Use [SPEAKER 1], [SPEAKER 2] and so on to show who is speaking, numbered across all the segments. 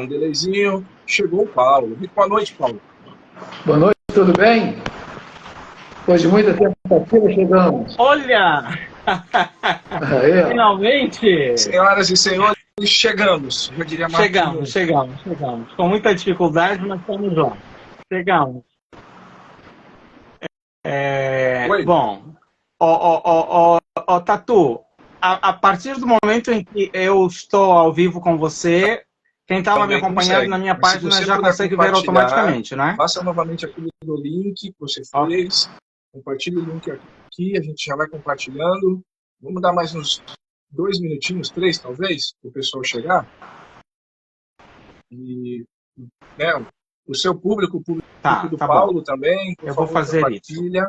[SPEAKER 1] um delayzinho. Chegou o Paulo. Boa noite, Paulo.
[SPEAKER 2] Boa noite, tudo bem? Depois de muita tentativa, chegamos.
[SPEAKER 3] Olha!
[SPEAKER 2] Aí,
[SPEAKER 3] Finalmente!
[SPEAKER 1] Senhoras e senhores, chegamos. Já diria Marquinhos.
[SPEAKER 3] Chegamos. Com muita dificuldade, mas estamos lá. Chegamos.
[SPEAKER 1] Oi.
[SPEAKER 3] Bom, Tatu, a partir do momento em que eu estou ao vivo com você, quem estava me acompanhando na minha página já consegue ver automaticamente, não é?
[SPEAKER 1] Faça novamente aquele do link que você fez. Compartilhe o link aqui, a gente já vai compartilhando. Vamos dar mais uns 2 minutinhos, 3 talvez, para o pessoal chegar. E, né, o seu público, o público do Paulo bom. Também.
[SPEAKER 3] Eu vou fazer isso.
[SPEAKER 1] Né,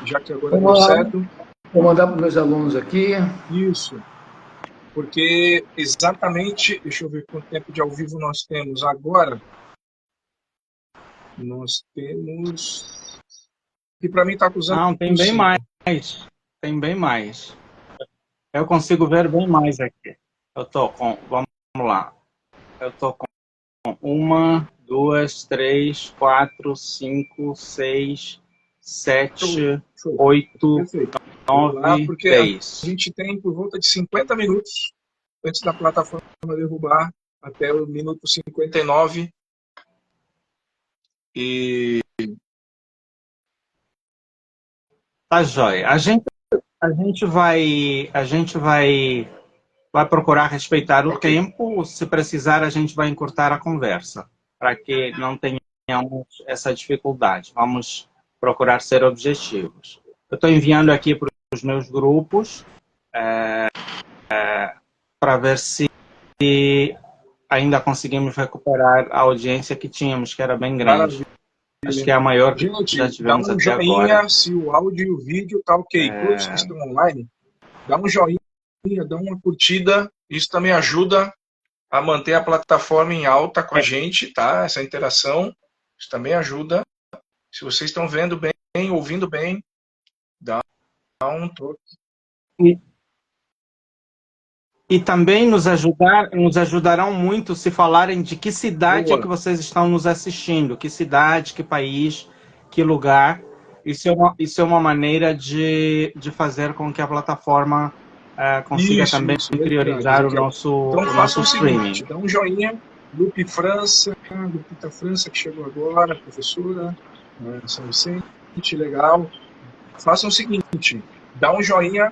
[SPEAKER 1] já que agora deu certo.
[SPEAKER 2] Vou mandar para os meus alunos aqui.
[SPEAKER 1] Isso. Porque exatamente, deixa eu ver quanto tempo de ao vivo nós temos agora. Nós temos... E para mim está acusando...
[SPEAKER 3] Não, tem bem mais. Tem bem mais. Eu consigo ver bem mais aqui. Eu tô com... Vamos lá. Eu tô com 1, 2, 3, 4, 5, 6, 7, 8, 9, 10.
[SPEAKER 1] A gente tem por volta de 50 minutos antes da plataforma derrubar até o minuto 59. E...
[SPEAKER 3] Tá jóia. A gente vai procurar respeitar o tempo. Se precisar, a gente vai encurtar a conversa, para que não tenhamos essa dificuldade. Vamos procurar ser objetivos. Eu estou enviando aqui para os meus grupos, para ver se ainda conseguimos recuperar a audiência que tínhamos, que era bem grande.
[SPEAKER 1] Maravilha.
[SPEAKER 3] Acho que é a maior que já tivemos até agora. Dá um joinha
[SPEAKER 1] se o áudio e o vídeo tá ok. Todos que estão online, dá um joinha, dá uma curtida. Isso também ajuda a manter a plataforma em alta com a gente, tá? Essa interação, isso também ajuda. Se vocês estão vendo bem, ouvindo bem, dá um toque.
[SPEAKER 3] E também nos ajudarão muito se falarem de que cidade é que vocês estão nos assistindo, que cidade, que país, que lugar. Isso é uma maneira de fazer com que a plataforma consiga também priorizar o nosso streaming.
[SPEAKER 1] Seguinte, dá um joinha, Lupita França, que chegou agora, professora, São Vicente, legal. Façam o seguinte, dá um joinha,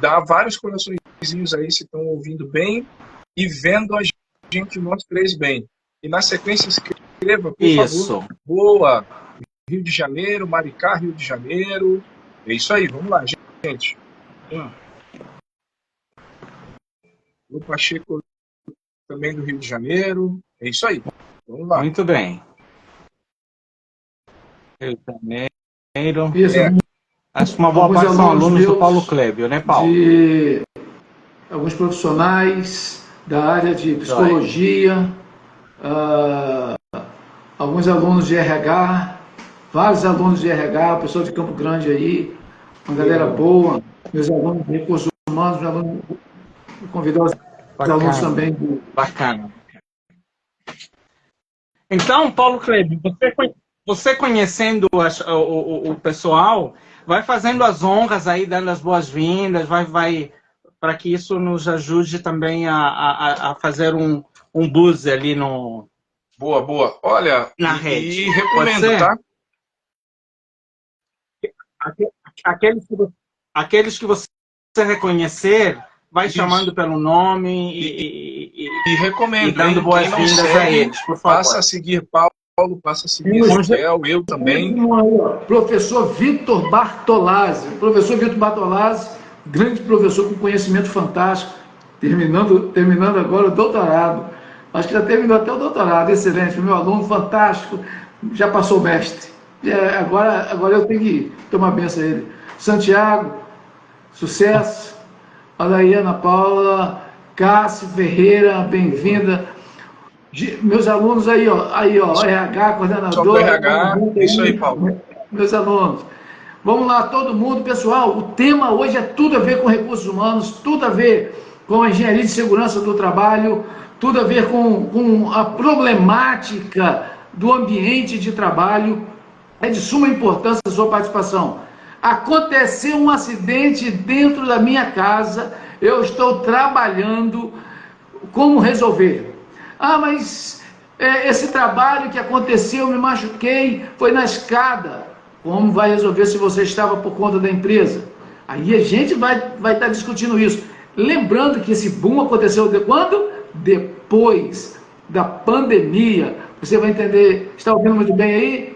[SPEAKER 1] dá vários corações aí se estão ouvindo bem e vendo a gente, nós três bem. E na sequência escreva, por favor. Boa! Rio de Janeiro, Maricá, Rio de Janeiro. É isso aí, vamos lá, gente. O Pacheco também do Rio de Janeiro. É isso aí, vamos lá.
[SPEAKER 3] Muito bem. Rio de Janeiro.
[SPEAKER 2] Isso.
[SPEAKER 3] Acho que uma boa parte são alunos do Paulo Clébio, né, Paulo?
[SPEAKER 2] De alguns profissionais da área de psicologia, alguns alunos de RH, vários alunos de RH, pessoal de Campo Grande aí, uma galera boa, meus alunos de recursos humanos, meus alunos, convidar os alunos também.
[SPEAKER 3] Bacana. Então, Paulo Clébio, você conhecendo o pessoal, vai fazendo as honras aí, dando as boas-vindas, vai para que isso nos ajude também a fazer um buzz ali no...
[SPEAKER 1] Boa. Olha,
[SPEAKER 3] na rede.
[SPEAKER 1] E recomendo, tá?
[SPEAKER 3] Aqueles que você reconhecer, vai chamando pelo nome
[SPEAKER 1] e recomendo,
[SPEAKER 3] e dando boas-vindas a eles, por favor.
[SPEAKER 1] Passa a seguir Paulo, passa a seguir Ezequiel, eu também.
[SPEAKER 2] Professor Vitor Bartolazzi. Professor Vitor Bartolazzi, grande professor com conhecimento fantástico, terminando agora o doutorado. Acho que já terminou até o doutorado, excelente, meu aluno fantástico, já passou o mestre. Agora eu tenho que tomar benção a ele. Santiago, sucesso. Olha aí, Ana Paula, Cássio Ferreira, bem-vinda. Meus alunos aí, ó, RH, coordenador.
[SPEAKER 1] RH, isso aí, Paulo.
[SPEAKER 2] Meus alunos. Vamos lá, todo mundo. Pessoal, o tema hoje é tudo a ver com recursos humanos, tudo a ver com a engenharia de segurança do trabalho, tudo a ver com a problemática do ambiente de trabalho. É de suma importância a sua participação. Aconteceu um acidente dentro da minha casa, eu estou trabalhando, como resolver? Ah, mas esse trabalho que aconteceu, me machuquei, foi na escada. Como vai resolver se você estava por conta da empresa? Aí a gente vai estar discutindo isso. Lembrando que esse boom aconteceu de quando? Depois da pandemia. Você vai entender. Está ouvindo muito bem aí?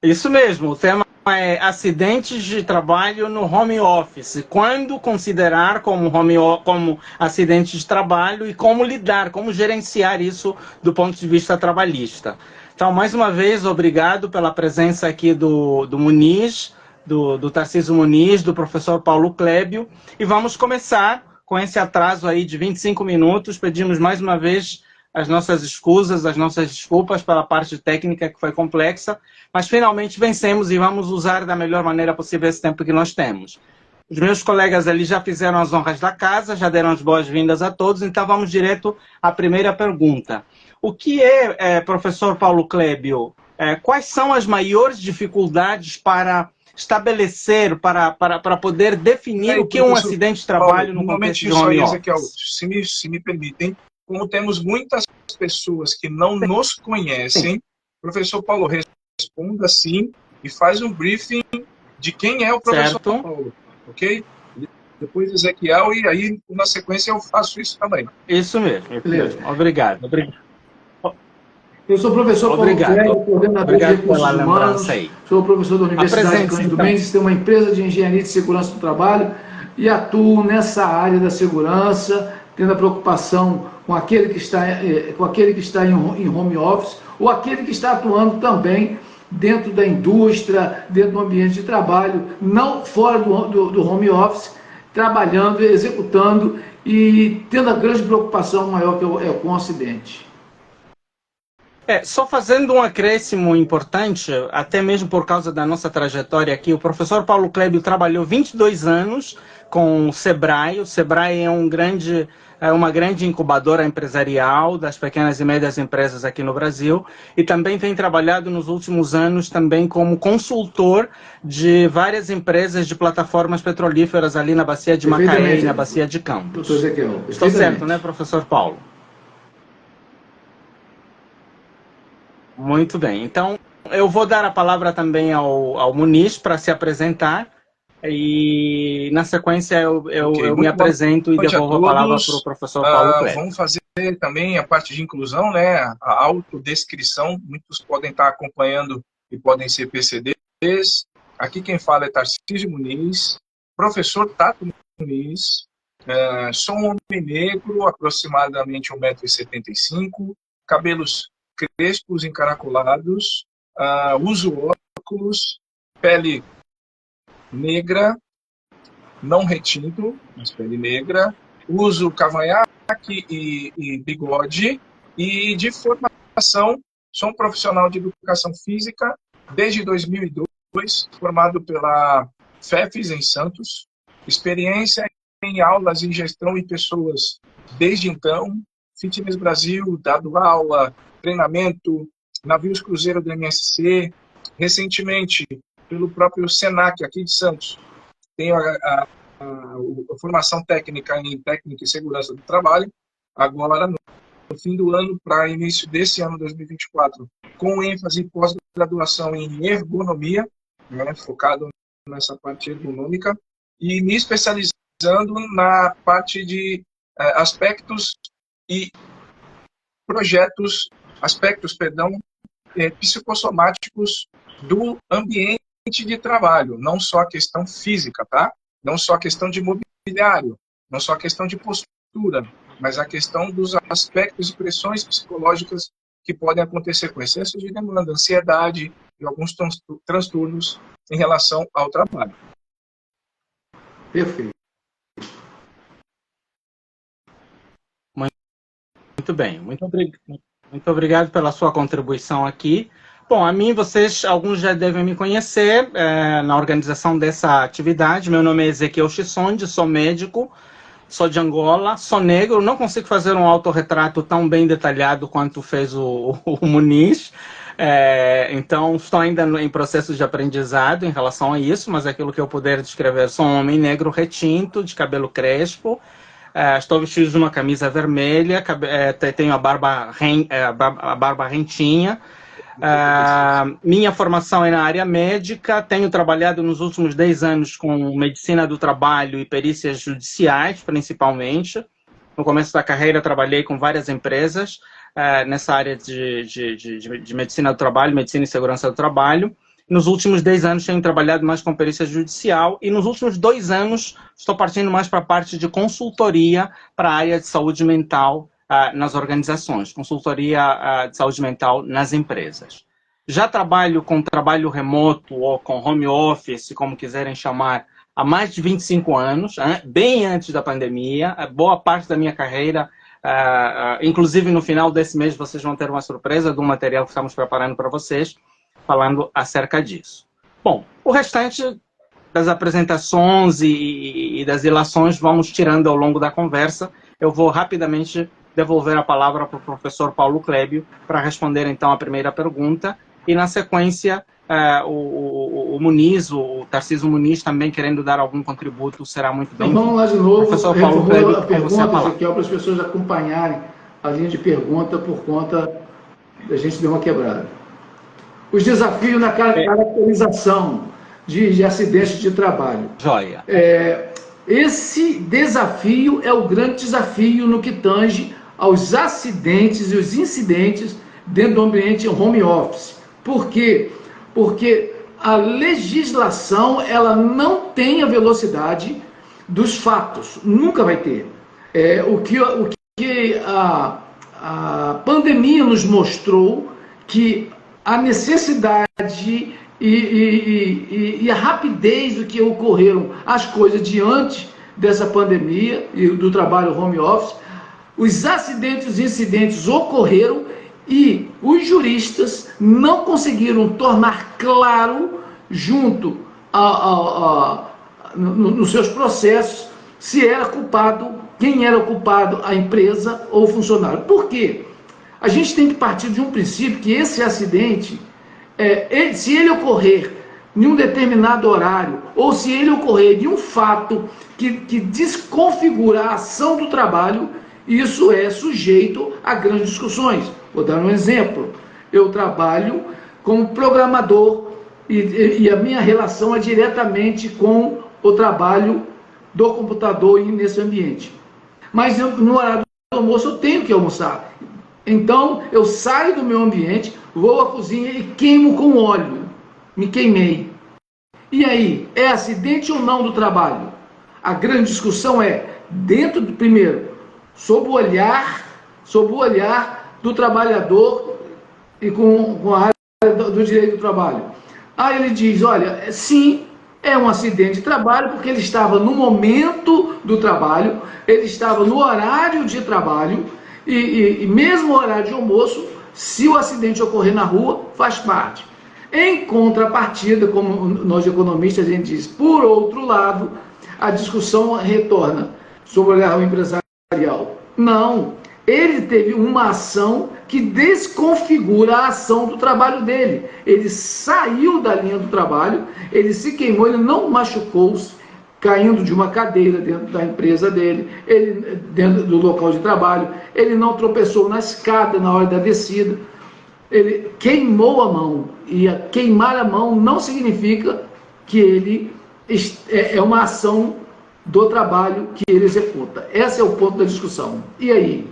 [SPEAKER 3] Isso mesmo, o tema é acidentes de trabalho no home office. Quando considerar como acidente de trabalho e como lidar, como gerenciar isso do ponto de vista trabalhista. Então, mais uma vez, obrigado pela presença aqui do Muniz, do Tarcísio Muniz, do professor Paulo Clébio. E vamos começar com esse atraso aí de 25 minutos. Pedimos mais uma vez as nossas escusas, as nossas desculpas pela parte técnica que foi complexa, mas finalmente vencemos e vamos usar da melhor maneira possível esse tempo que nós temos. Os meus colegas ali já fizeram as honras da casa, já deram as boas-vindas a todos, então vamos direto à primeira pergunta. O que professor Paulo Clébio, quais são as maiores dificuldades para estabelecer, para poder definir o que é um acidente de trabalho no contexto de home office?
[SPEAKER 1] Ezequiel, se me permitem, como temos muitas pessoas que não nos conhecem, professor Paulo, responda sim e faz um briefing de quem é o professor Paulo, ok? Depois Ezequiel, e aí na sequência eu faço isso também.
[SPEAKER 3] Isso mesmo. Obrigado.
[SPEAKER 2] Eu sou o professor Paulo Clébio, coordenador de recursos humanos, sou professor da Universidade Cândido Mendes, tenho uma empresa de engenharia de segurança do trabalho e atuo nessa área da segurança, tendo a preocupação com aquele que está em home office ou aquele que está atuando também dentro da indústria, dentro do ambiente de trabalho, não fora do home office, trabalhando, executando e tendo a grande preocupação maior que é com o acidente.
[SPEAKER 3] Só fazendo um acréscimo importante, até mesmo por causa da nossa trajetória aqui, o professor Paulo Clébio trabalhou 22 anos com o Sebrae. O Sebrae é uma grande incubadora empresarial das pequenas e médias empresas aqui no Brasil e também tem trabalhado nos últimos anos também como consultor de várias empresas de plataformas petrolíferas ali na Bacia de Macaé e na Bacia de Campos. Estou certo, né, professor Paulo? Muito bem. Então, eu vou dar a palavra também ao Muniz para se apresentar e, na sequência, eu me apresento e devolvo a palavra para o professor Paulo Clébio.
[SPEAKER 1] Vamos fazer também a parte de inclusão, né? A autodescrição. Muitos podem estar acompanhando e podem ser PCDs. Aqui quem fala é Tarcísio Muniz, professor Tato Muniz. Sou um homem negro, aproximadamente 1,75 m, cabelos crespos encaracolados, uso óculos, pele negra, não retinto, mas pele negra, uso cavanhaque e bigode, e de formação, sou um profissional de educação física desde 2002, formado pela FEFES em Santos, experiência em aulas em gestão e pessoas desde então, Fitness Brasil, dado aula, treinamento, navios cruzeiro do MSC, recentemente pelo próprio Senac aqui de Santos. Tenho a formação técnica em técnica e segurança do trabalho, agora no fim do ano para início desse ano 2024, com ênfase em pós-graduação em ergonomia, né, focado nessa parte ergonômica, e me especializando na parte de aspectos psicossomáticos do ambiente de trabalho, não só a questão física, tá? Não só a questão de mobiliário, não só a questão de postura, mas a questão dos aspectos e pressões psicológicas que podem acontecer com excesso de demanda, ansiedade e alguns transtornos em relação ao trabalho.
[SPEAKER 2] Perfeito.
[SPEAKER 3] Muito bem, muito obrigado pela sua contribuição aqui. Bom, a mim, alguns já devem me conhecer na organização dessa atividade. Meu nome é Ezequiel Chissonde, sou médico, sou de Angola, sou negro, não consigo fazer um autorretrato tão bem detalhado quanto fez o Muniz. Então, estou ainda em processo de aprendizado em relação a isso, mas aquilo que eu puder descrever, sou um homem negro retinto, de cabelo crespo, estou vestido de uma camisa vermelha, tenho a barba rentinha. Minha formação é na área médica, tenho trabalhado nos últimos 10 anos com medicina do trabalho e perícias judiciais, principalmente. No começo da carreira, trabalhei com várias empresas nessa área de medicina do trabalho, medicina e segurança do trabalho. Nos últimos 10 anos, tenho trabalhado mais com perícia judicial e nos últimos 2 anos, estou partindo mais para a parte de consultoria para a área de saúde mental nas organizações, consultoria de saúde mental nas empresas. Já trabalho com trabalho remoto ou com home office, como quiserem chamar, há mais de 25 anos, bem antes da pandemia. Boa parte da minha carreira, inclusive no final desse mês, vocês vão ter uma surpresa do material que estamos preparando para vocês, falando acerca disso. Bom, o restante das apresentações e das ilações vamos tirando ao longo da conversa. Eu vou rapidamente devolver a palavra para o professor Paulo Clébio para responder, então, a primeira pergunta. E, na sequência, o Muniz, o Tarcísio Muniz, também querendo dar algum contributo, será muito bem-vindo.
[SPEAKER 2] Então, vamos lá de novo.
[SPEAKER 3] Professor Paulo Clébio,
[SPEAKER 2] a pergunta, Ezequiel, para as pessoas acompanharem a linha de pergunta por conta da gente dar uma quebrada. Os desafios na caracterização de acidentes de trabalho.
[SPEAKER 3] Joia.
[SPEAKER 2] Esse desafio é o grande desafio no que tange aos acidentes e os incidentes dentro do ambiente home office. Por quê? Porque a legislação ela não tem a velocidade dos fatos, nunca vai ter. O que a pandemia nos mostrou que a necessidade e a rapidez do que ocorreram as coisas diante dessa pandemia e do trabalho home office, os acidentes e os incidentes ocorreram e os juristas não conseguiram tornar claro junto nos seus processos se era culpado, quem era o culpado, a empresa ou o funcionário. Por quê? A gente tem que partir de um princípio que esse acidente, se ele ocorrer em um determinado horário, ou se ele ocorrer em um fato que desconfigura a ação do trabalho, isso é sujeito a grandes discussões. Vou dar um exemplo. Eu trabalho como programador e a minha relação é diretamente com o trabalho do computador nesse ambiente. Mas no horário do almoço eu tenho que almoçar. Então eu saio do meu ambiente, vou à cozinha e queimo com óleo. Me queimei. E aí, é acidente ou não do trabalho? A grande discussão é, primeiro, sob o olhar do trabalhador e com a área do direito do trabalho. Aí ele diz, olha, sim, é um acidente de trabalho porque ele estava no momento do trabalho, ele estava no horário de trabalho e mesmo o horário de almoço, se o acidente ocorrer na rua, faz parte. Em contrapartida, como nós economistas a gente diz, por outro lado, a discussão retorna sobre o olhar empresarial. Não, ele teve uma ação que desconfigura a ação do trabalho dele. Ele saiu da linha do trabalho, ele se queimou, ele não machucou-se, caindo de uma cadeira dentro da empresa dele, ele, dentro do local de trabalho, ele não tropeçou na escada na hora da descida, ele queimou a mão. E queimar a mão não significa que ele é uma ação do trabalho que ele executa. Esse é o ponto da discussão. E aí?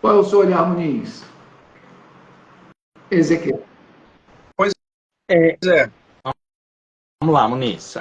[SPEAKER 2] Qual é o seu olhar, Muniz? Ezequiel.
[SPEAKER 1] Pois é.
[SPEAKER 3] Vamos lá, Muniz.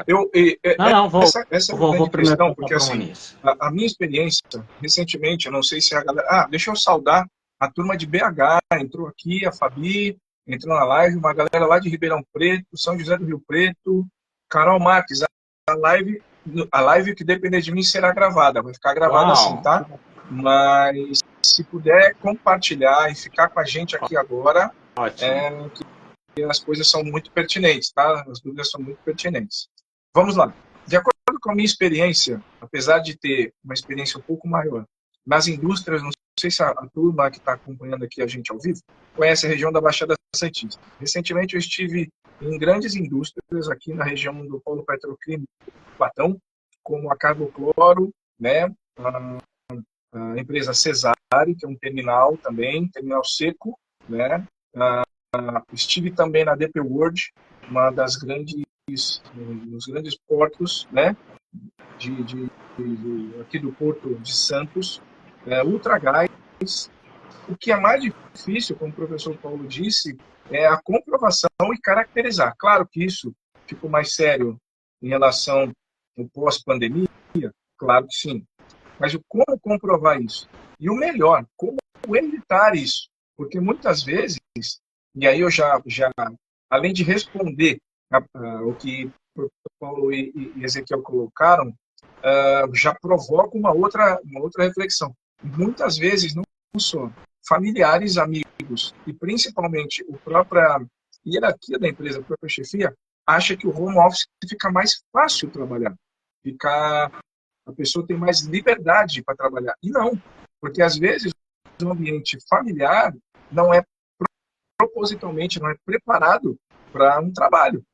[SPEAKER 1] Vou primeiro porque assim, a minha experiência, recentemente, eu não sei se a galera... deixa eu saudar a turma de BH, entrou aqui, a Fabi, entrou na live, uma galera lá de Ribeirão Preto, São José do Rio Preto, Carol Marques, a live que depender de mim será gravada, vai ficar gravada assim, tá? Mas se puder compartilhar e ficar com a gente aqui agora, as coisas são muito pertinentes, tá? As dúvidas são muito pertinentes. Vamos lá. De acordo com a minha experiência, apesar de ter uma experiência um pouco maior nas indústrias, não sei se a turma que está acompanhando aqui a gente ao vivo conhece a região da Baixada Santista. Recentemente eu estive em grandes indústrias aqui na região do polo petroquímico Platão, como a Carbocloro, né? A empresa Cesare, que é um terminal também, terminal seco, né? Estive também na DP World, uma das dos grandes portos, né? Aqui do Porto de Santos, Ultragás. O que é mais difícil, como o professor Paulo disse, é a comprovação e caracterizar. Claro que isso ficou mais sério em relação ao pós-pandemia, claro que sim. Mas como comprovar isso? E o melhor, como evitar isso? Porque muitas vezes, e aí eu já além de responder o que o Paulo e Ezequiel colocaram, já provoca uma outra reflexão. Muitas vezes, não só familiares, amigos e principalmente a própria hierarquia da empresa, a própria chefia, acha que o home office fica mais fácil trabalhar. A pessoa tem mais liberdade para trabalhar. E não, porque às vezes o ambiente familiar não é propositalmente, não é preparado para um trabalho.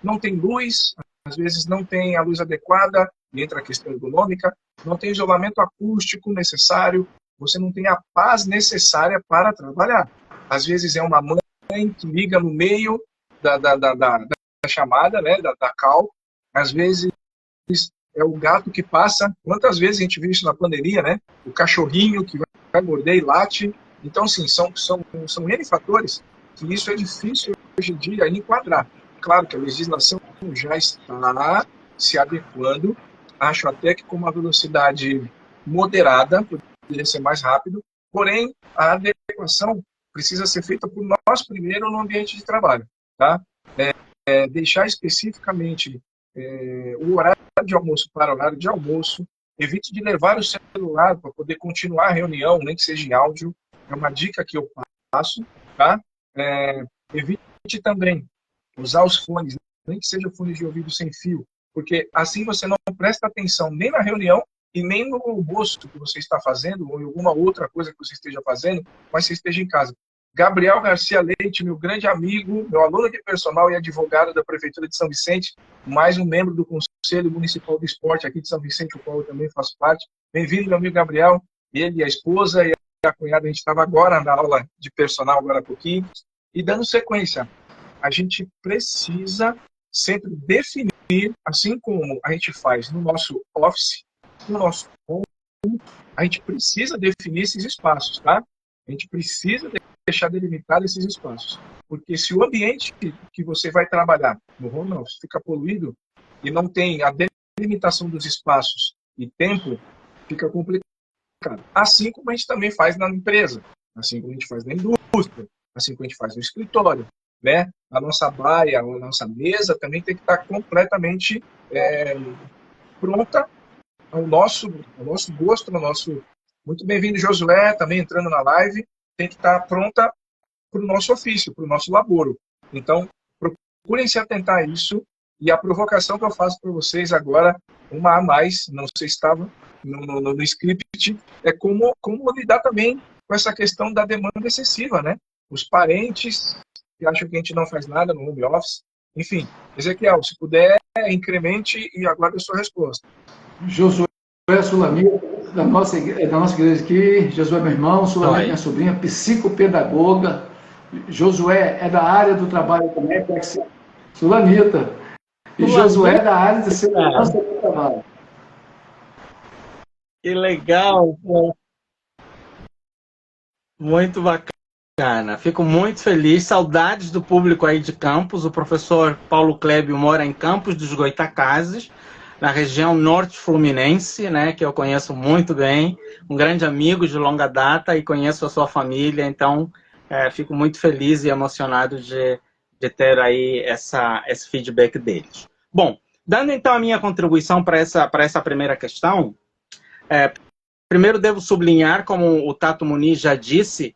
[SPEAKER 1] Não tem luz, às vezes não tem a luz adequada, entra a questão ergonômica, não tem isolamento acústico necessário, você não tem a paz necessária para trabalhar. Às vezes é uma mãe que liga no meio da chamada, né, da call, às vezes é o gato que passa. Quantas vezes a gente viu isso na pandemia, né? O cachorrinho que vai morder e late. Então, sim, são N fatores que isso é difícil hoje em dia enquadrar. Claro que a legislação já está se adequando, acho até que com uma velocidade moderada, poderia ser mais rápido, porém, a adequação precisa ser feita por nós primeiro no ambiente de trabalho. Tá? Deixar especificamente o horário de almoço para o horário de almoço, evite de levar o celular para poder continuar a reunião, nem que seja em áudio, é uma dica que eu passo, tá? Evite também usar os fones, nem que seja fones de ouvido sem fio, porque assim você não presta atenção nem na reunião e nem no almoço que você está fazendo, ou em alguma outra coisa que você esteja fazendo, mas você esteja em casa. Gabriel Garcia Leite, meu grande amigo, meu aluno de personal e advogado da Prefeitura de São Vicente, mais um membro do Conselho Municipal do Esporte aqui de São Vicente, o qual eu também faço parte. Bem-vindo, meu amigo Gabriel. Ele, a esposa e a cunhada, a gente estava agora na aula de personal, agora há pouquinho. E dando sequência, a gente precisa sempre definir, assim como a gente faz no nosso office, no nosso home, a gente precisa definir esses espaços, tá? A gente precisa deixar delimitado esses espaços. Porque se o ambiente que você vai trabalhar no home office fica poluído e não tem a delimitação dos espaços e tempo, fica complicado. Assim como a gente também faz na empresa, assim como a gente faz na indústria, assim como a gente faz no escritório, né? A nossa baia, a nossa mesa também tem que estar completamente pronta ao nosso gosto, ao nosso... Muito bem-vindo, Josué, também entrando na live, tem que estar pronta para o nosso ofício, para o nosso laboro. Então, procurem se atentar a isso, e a provocação que eu faço para vocês agora, uma a mais, não sei se estava no script, é como lidar também com essa questão da demanda excessiva, né? Os parentes que acham que a gente não faz nada no home office. Enfim, Ezequiel, se puder, incremente e aguarde a sua resposta.
[SPEAKER 2] Josué Sulamita, da nossa igreja aqui. Josué, meu irmão. Sulamita, minha sobrinha, psicopedagoga. Josué é da área do trabalho também, Sulamita. E Josué é da área de segurança do trabalho.
[SPEAKER 3] Que legal, pô. Muito bacana. Fico muito feliz. Saudades do público aí de Campos. O professor Paulo Clébio mora em Campos dos Goytacazes, na região norte fluminense, né, que eu conheço muito bem. Um grande amigo de longa data e conheço a sua família. Então, fico muito feliz e emocionado de ter aí esse feedback deles. Bom, dando então a minha contribuição para essa primeira questão, primeiro devo sublinhar, como o Tato Muniz já disse,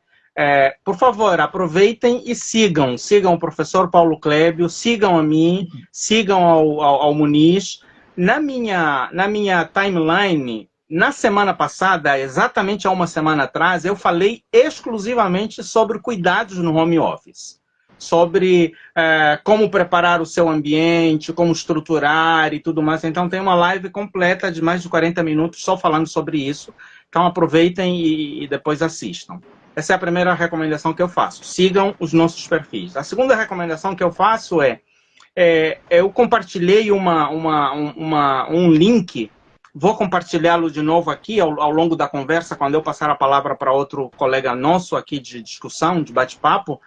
[SPEAKER 3] Por favor, aproveitem e sigam. Sigam o professor Paulo Clébio, sigam a mim, sigam ao Muniz. Na minha timeline, na semana passada, exatamente há uma semana atrás, eu falei exclusivamente sobre cuidados no home office. Sobre como preparar o seu ambiente, como estruturar e tudo mais. Então tem uma live completa de mais de 40 minutos só falando sobre isso. Então aproveitem e depois assistam. Essa é a primeira recomendação que eu faço. Sigam os nossos perfis. A segunda recomendação que eu faço eu compartilhei um link, vou compartilhá-lo de novo aqui ao longo da conversa, quando eu passar a palavra para outro colega nosso aqui de discussão, de bate-papo,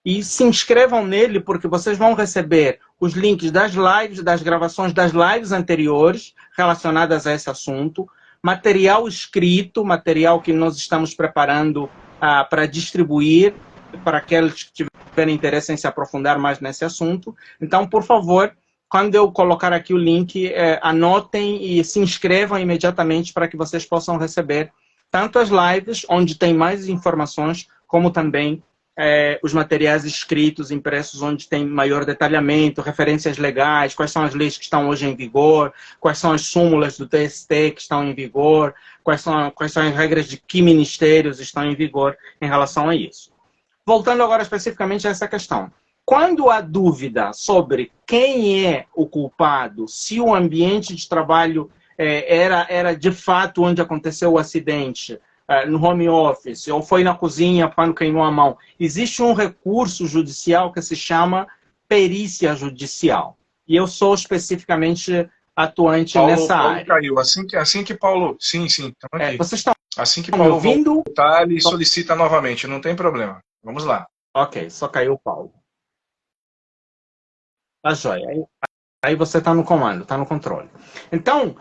[SPEAKER 3] e se inscrevam nele, porque vocês vão receber os links das lives, das gravações das lives anteriores relacionadas a esse assunto, material escrito, material que nós estamos preparando para distribuir para aqueles que tiverem interesse em se aprofundar mais nesse assunto. Então, por favor, quando eu colocar aqui o link, anotem e se inscrevam imediatamente para que vocês possam receber tanto as lives, onde tem mais informações, como também os materiais escritos, impressos, onde tem maior detalhamento, referências legais, quais são as leis que estão hoje em vigor, quais são as súmulas do TST que estão em vigor, quais são as regras de que ministérios estão em vigor em relação a isso. Voltando agora especificamente a essa questão. Quando há dúvida sobre quem é o culpado, se o ambiente de trabalho era de fato onde aconteceu o acidente, no home office, ou foi na cozinha quando queimou a mão, existe um recurso judicial que se chama perícia judicial. E eu sou especificamente atuante nessa área.
[SPEAKER 1] Caiu. Assim que Paulo... Sim, estamos aqui.
[SPEAKER 3] Vocês estão
[SPEAKER 1] assim que Paulo
[SPEAKER 3] ouvindo?
[SPEAKER 1] Voltar, ele solicita novamente, não tem problema. Vamos lá.
[SPEAKER 3] Ok, só caiu o Paulo. Tá joia. Aí você está no comando, está no controle. Então,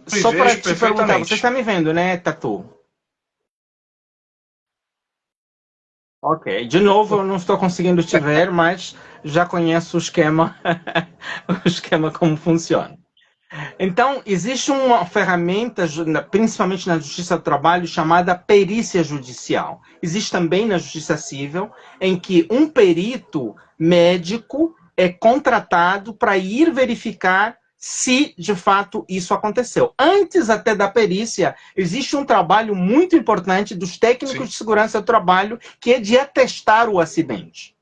[SPEAKER 3] só para te perguntar, você está me vendo, né, Tatu? Ok, de novo eu não estou conseguindo te ver, mas já conheço o esquema, como funciona. Então, existe uma ferramenta, principalmente na Justiça do Trabalho, chamada perícia judicial. Existe também na Justiça Civil, em que um perito médico é contratado para ir verificar se, de fato, isso aconteceu. Antes até da perícia, existe um trabalho muito importante dos técnicos de segurança do trabalho, que é de atestar o acidente.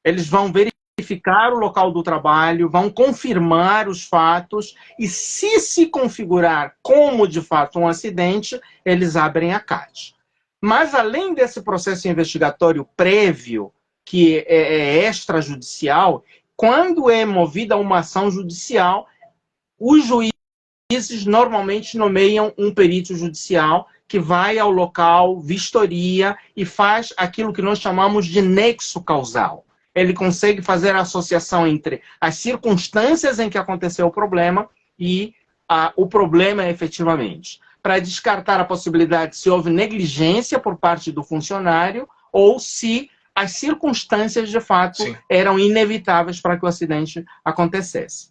[SPEAKER 3] Eles vão verificar o local do trabalho, vão confirmar os fatos, e se configurar como, de fato, um acidente, eles abrem a CAT. Mas, além desse processo investigatório prévio, que é extrajudicial, quando é movida uma ação judicial, os juízes normalmente nomeiam um perito judicial que vai ao local, vistoria e faz aquilo que nós chamamos de nexo causal. Ele consegue fazer a associação entre as circunstâncias em que aconteceu o problema e o problema efetivamente, para descartar a possibilidade se houve negligência por parte do funcionário ou se as circunstâncias, de fato, eram inevitáveis para que o acidente acontecesse.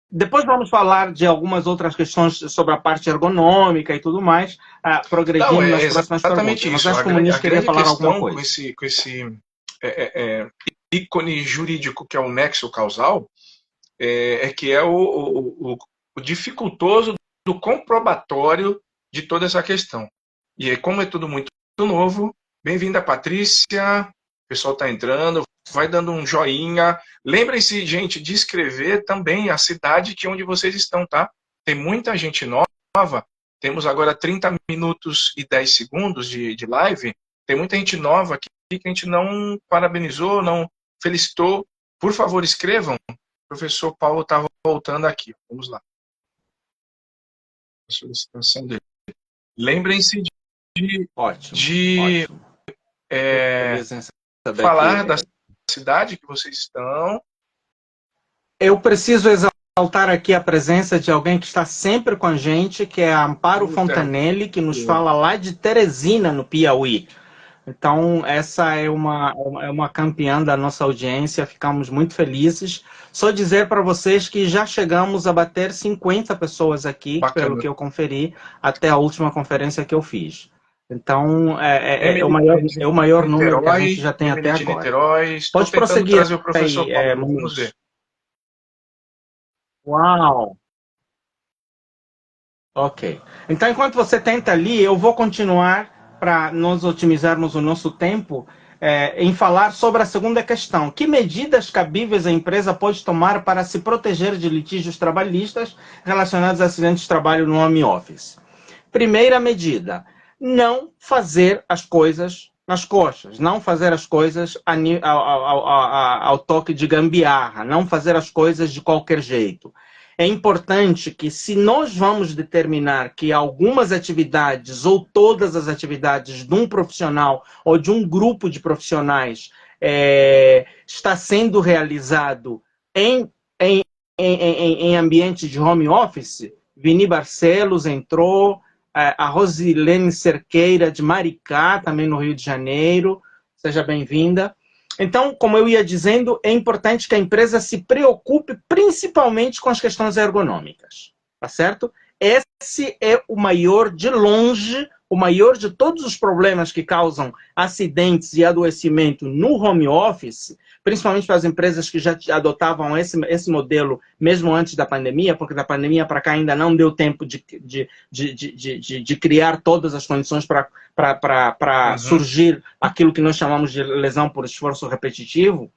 [SPEAKER 3] Depois vamos falar de algumas outras questões sobre a parte ergonômica e tudo mais, progredindo nas próximas perguntas.
[SPEAKER 1] Isso.
[SPEAKER 3] Mas acho que o Muniz queria falar alguma coisa.
[SPEAKER 1] Com esse ícone jurídico que é o nexo causal, que é o dificultoso do comprobatório de toda essa questão. E aí, como é tudo muito novo, bem-vinda, Patrícia. O pessoal está entrando. Vai dando um joinha. Lembrem-se, gente, de escrever também a cidade onde vocês estão, tá? Tem muita gente nova. Temos agora 30 minutos e 10 segundos de live. Tem muita gente nova aqui que a gente não parabenizou, não felicitou. Por favor, escrevam. O professor Paulo está voltando aqui. Vamos lá. A solicitação dele. Lembrem-se de falar da cidade que vocês estão.
[SPEAKER 3] Eu preciso exaltar aqui a presença de alguém que está sempre com a gente, que é a Amparo Fontanelli, que nos fala lá de Teresina, no Piauí. Então, essa é uma campeã da nossa audiência, ficamos muito felizes. Só dizer para vocês que já chegamos a bater 50 pessoas aqui, pelo que eu conferi, até a última conferência que eu fiz. Então,
[SPEAKER 1] Emily
[SPEAKER 3] é o maior
[SPEAKER 1] de
[SPEAKER 3] número que a gente
[SPEAKER 1] Niterói,
[SPEAKER 3] já tem
[SPEAKER 1] Emily
[SPEAKER 3] até
[SPEAKER 1] de
[SPEAKER 3] agora.
[SPEAKER 1] Niterói. Estou
[SPEAKER 3] Pode
[SPEAKER 1] tentando
[SPEAKER 3] prosseguir
[SPEAKER 1] trazer o professor
[SPEAKER 3] aí,
[SPEAKER 1] Paulo. Vamos ver.
[SPEAKER 3] Muniz. Uau! Ok. Então, enquanto você tenta ali, eu vou continuar para nós otimizarmos o nosso tempo em falar sobre a segunda questão. Que medidas cabíveis a empresa pode tomar para se proteger de litígios trabalhistas relacionados a acidentes de trabalho no home office? Primeira medida, não fazer as coisas nas coxas, não fazer as coisas ao toque de gambiarra, não fazer as coisas de qualquer jeito. É importante que, se nós vamos determinar que algumas atividades ou todas as atividades de um profissional ou de um grupo de profissionais está sendo realizado em ambiente de home office, Vini Barcelos entrou, a Rosilene Cerqueira de Maricá, também no Rio de Janeiro, seja bem-vinda. Então, como eu ia dizendo, é importante que a empresa se preocupe principalmente com as questões ergonômicas, tá certo? Esse é o maior, de longe, o maior de todos os problemas que causam acidentes e adoecimento no home office, principalmente para as empresas que já adotavam esse modelo mesmo antes da pandemia, porque da pandemia para cá ainda não deu tempo de criar todas as condições para surgir aquilo que nós chamamos de lesão por esforço repetitivo.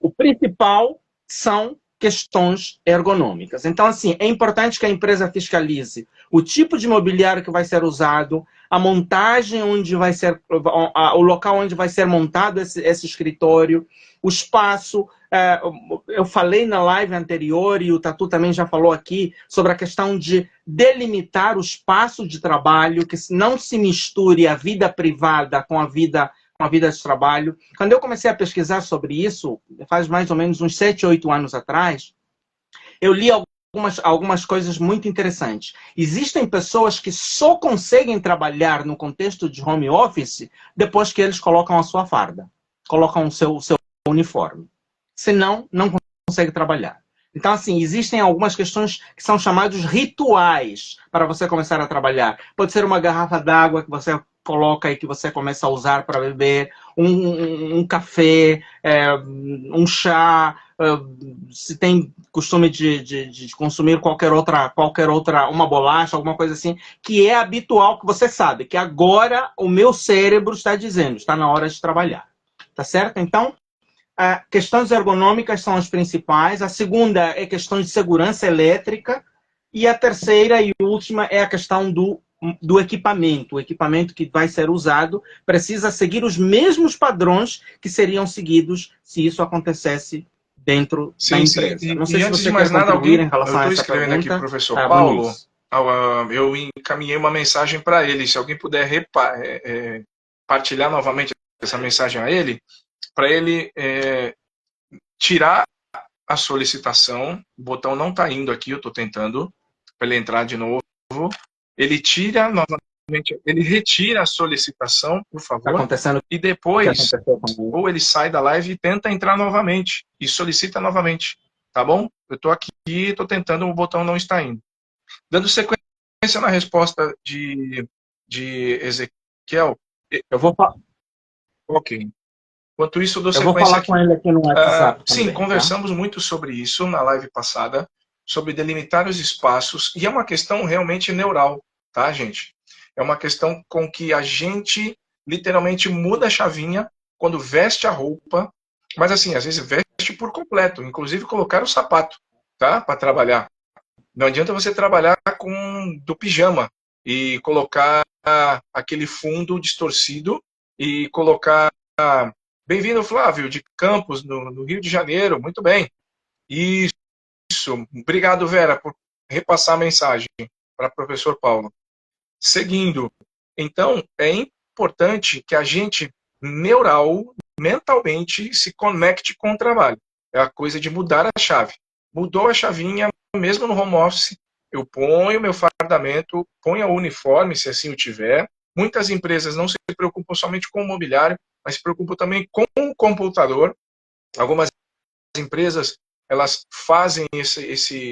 [SPEAKER 3] O principal são questões ergonômicas. Então, assim, é importante que a empresa fiscalize o tipo de mobiliário que vai ser usado, a montagem onde vai ser, o local onde vai ser montado esse escritório, o espaço. Eu falei na live anterior, e o Tatu também já falou aqui, sobre a questão de delimitar o espaço de trabalho, que não se misture a vida privada com a vida de trabalho. Quando eu comecei a pesquisar sobre isso, faz mais ou menos uns 7, 8 anos atrás, eu li algumas coisas muito interessantes. Existem pessoas que só conseguem trabalhar no contexto de home office depois que eles colocam a sua farda, colocam o seu uniforme. Senão, não consegue trabalhar. Então, assim, existem algumas questões que são chamados rituais para você começar a trabalhar. Pode ser uma garrafa d'água que você coloca e que você começa a usar para beber, um café, um chá, se tem costume de consumir qualquer outra, uma bolacha, alguma coisa assim, que é habitual, que você sabe, que agora o meu cérebro está dizendo, está na hora de trabalhar. Tá certo? Então, questões ergonômicas são as principais, a segunda é questões de segurança elétrica, e a terceira e última é a questão do equipamento. O equipamento que vai ser usado precisa seguir os mesmos padrões que seriam seguidos se isso acontecesse dentro da empresa.
[SPEAKER 1] Sim.
[SPEAKER 3] Não sei
[SPEAKER 1] e
[SPEAKER 3] se
[SPEAKER 1] antes
[SPEAKER 3] você
[SPEAKER 1] de mais
[SPEAKER 3] quer
[SPEAKER 1] nada,
[SPEAKER 3] contribuir em relação a
[SPEAKER 1] eu
[SPEAKER 3] essa
[SPEAKER 1] estou escrevendo
[SPEAKER 3] pergunta.
[SPEAKER 1] aqui, professor Paulo,
[SPEAKER 3] Muniz.
[SPEAKER 1] eu encaminhei uma mensagem para ele. Se alguém puder partilhar novamente essa mensagem a ele, para ele tirar a solicitação. O botão não está indo aqui, eu estou tentando, para ele entrar de novo. Ele tira novamente, ele retira a solicitação, por favor,
[SPEAKER 3] Tá acontecendo
[SPEAKER 1] e depois, ou ele sai da live e tenta entrar novamente, e solicita novamente, tá bom? Eu estou aqui, estou tentando, o botão não está indo. Dando sequência na resposta de Ezequiel.
[SPEAKER 3] Eu vou falar.
[SPEAKER 1] Ok. Enquanto isso, eu dou
[SPEAKER 3] Eu vou
[SPEAKER 1] sequência
[SPEAKER 3] falar
[SPEAKER 1] aqui.
[SPEAKER 3] com ele aqui no WhatsApp
[SPEAKER 1] Sim,
[SPEAKER 3] também,
[SPEAKER 1] conversamos muito sobre isso na live passada, sobre delimitar os espaços, e é uma questão realmente neural, tá, gente? É uma questão com que a gente literalmente muda a chavinha quando veste a roupa, mas assim, às vezes veste por completo, inclusive colocar o sapato, tá? Para trabalhar. Não adianta você trabalhar do pijama e colocar aquele fundo distorcido e colocar bem-vindo, Flávio, de Campos, no Rio de Janeiro. Muito bem. Isso. Obrigado, Vera, por repassar a mensagem para o professor Paulo. Seguindo. Então, é importante que a gente, mentalmente, se conecte com o trabalho. É a coisa de mudar a chave. Mudou a chavinha, mesmo no home office, eu ponho meu fardamento, ponho o uniforme, se assim o tiver. Muitas empresas não se preocupam somente com o mobiliário, mas se preocupam também com o computador. Algumas empresas, elas fazem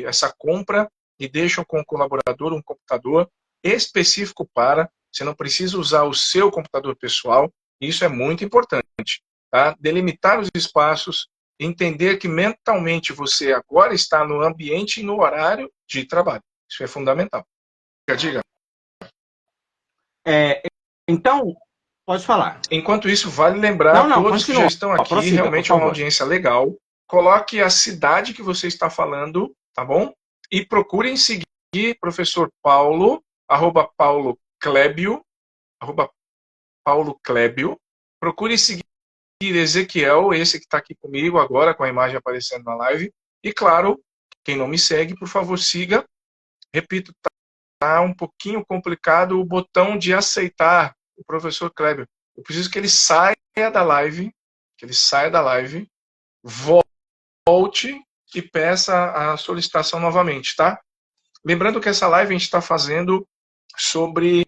[SPEAKER 1] essa compra e deixam com o colaborador um computador específico para, você não precisa usar o seu computador pessoal, isso é muito importante, tá? Delimitar os espaços, entender que mentalmente você agora está no ambiente e no horário de trabalho. Isso é fundamental. Diga.
[SPEAKER 3] Então, pode falar.
[SPEAKER 1] Enquanto isso, vale lembrar,
[SPEAKER 3] Não,
[SPEAKER 1] todos que
[SPEAKER 3] continua.
[SPEAKER 1] já estão aqui,
[SPEAKER 3] Prossiga,
[SPEAKER 1] realmente é uma audiência legal. Coloque a cidade que você está falando, tá bom? E procurem seguir professor Paulo, @Paulo Clébio, @Paulo Clébio. Procure seguir Ezequiel, esse que está aqui comigo agora, com a imagem aparecendo na live. E claro, quem não me segue, por favor, siga. Repito, tá um pouquinho complicado o botão de aceitar o professor Kleber. Eu preciso que ele saia da live, volte e peça a solicitação novamente, tá? Lembrando que essa live a gente está fazendo sobre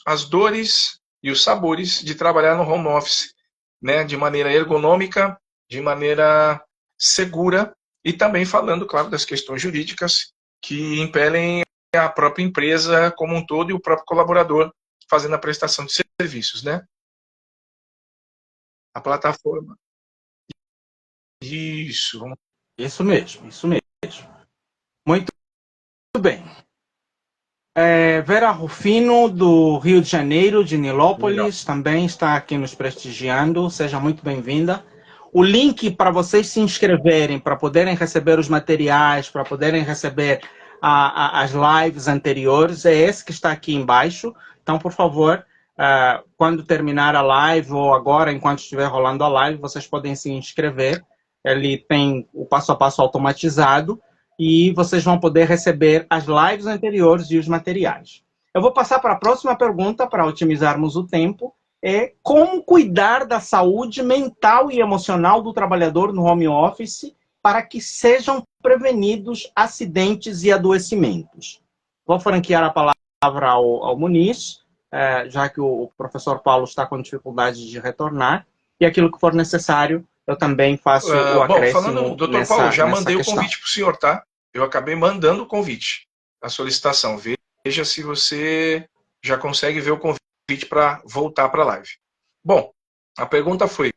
[SPEAKER 1] as dores e os sabores de trabalhar no home office, né? De maneira ergonômica, de maneira segura e também falando, claro, das questões jurídicas que impelem a própria empresa como um todo e o próprio colaborador fazendo a prestação de serviços, né? A plataforma. Isso.
[SPEAKER 3] Isso mesmo. Muito bem. Vera Rufino, do Rio de Janeiro, de Nilópolis, também está aqui nos prestigiando. Seja muito bem-vinda. O link para vocês se inscreverem, para poderem receber os materiais, para poderem receber as lives anteriores, é esse que está aqui embaixo. Então, por favor, quando terminar a live ou agora, enquanto estiver rolando a live, vocês podem se inscrever. Ele tem o passo a passo automatizado e vocês vão poder receber as lives anteriores e os materiais. Eu vou passar para a próxima pergunta, para otimizarmos o tempo. Como cuidar da saúde mental e emocional do trabalhador no home office para que sejam prevenidos acidentes e adoecimentos. Vou franquear a palavra ao Muniz, já que o professor Paulo está com dificuldade de retornar, e aquilo que for necessário, eu também faço o acréscimo.
[SPEAKER 1] Bom, falando, doutor Paulo, já mandei o convite para o senhor, tá? Eu acabei mandando o convite, a solicitação. Veja se você já consegue ver o convite para voltar para a live. Bom, a pergunta foi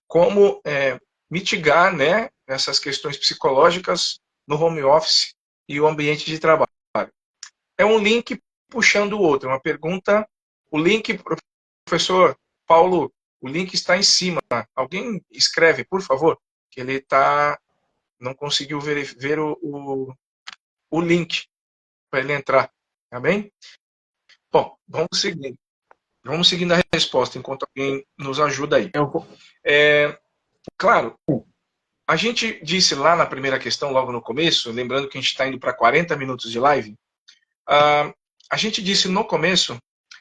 [SPEAKER 1] como mitigar, né, essas questões psicológicas no home office e o ambiente de trabalho. É um link puxando o outro, uma pergunta. O link, professor Paulo, o link está em cima. Alguém escreve, por favor, que ele não conseguiu ver o link para ele entrar. Tá bem? Bom, vamos seguindo a resposta enquanto alguém nos ajuda aí. Claro, a gente disse lá na primeira questão, logo no começo, lembrando que a gente está indo para 40 minutos de live, a gente disse no começo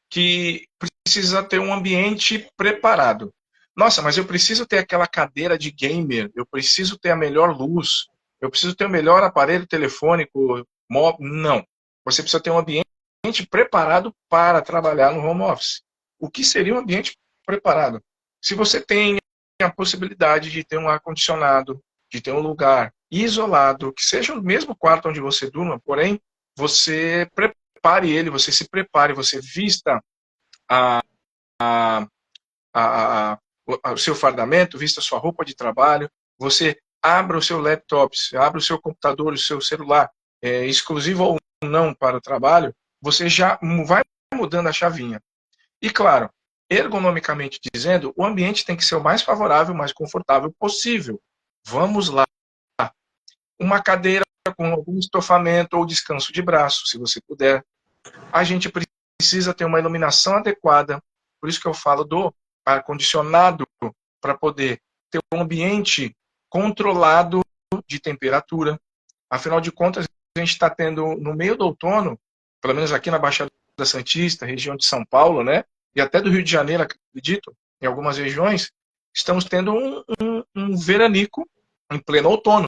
[SPEAKER 1] que precisa ter um ambiente preparado. Nossa, mas eu preciso ter aquela cadeira de gamer, eu preciso ter a melhor luz, eu preciso ter o melhor aparelho telefônico, móvel. Não. Você precisa ter um ambiente preparado para trabalhar no home office. O que seria um ambiente preparado? Se você tem a possibilidade de ter um ar-condicionado, de ter um lugar isolado, que seja o mesmo quarto onde você durma, porém, você prepare ele, você se prepare, você vista o seu fardamento, vista a sua roupa de trabalho, você abra o seu laptop, abra o seu computador, o seu celular, exclusivo ou não para o trabalho, você já vai mudando a chavinha. E claro, ergonomicamente dizendo, o ambiente tem que ser o mais favorável, o mais confortável possível. Vamos lá. Uma cadeira com algum estofamento ou descanso de braço, se você puder. A gente precisa ter uma iluminação adequada, por isso que eu falo do ar-condicionado, para poder ter um ambiente controlado de temperatura. Afinal de contas, a gente está tendo, no meio do outono, pelo menos aqui na Baixada Santista, região de São Paulo, né? E até do Rio de Janeiro, acredito, em algumas regiões, estamos tendo um veranico em pleno outono.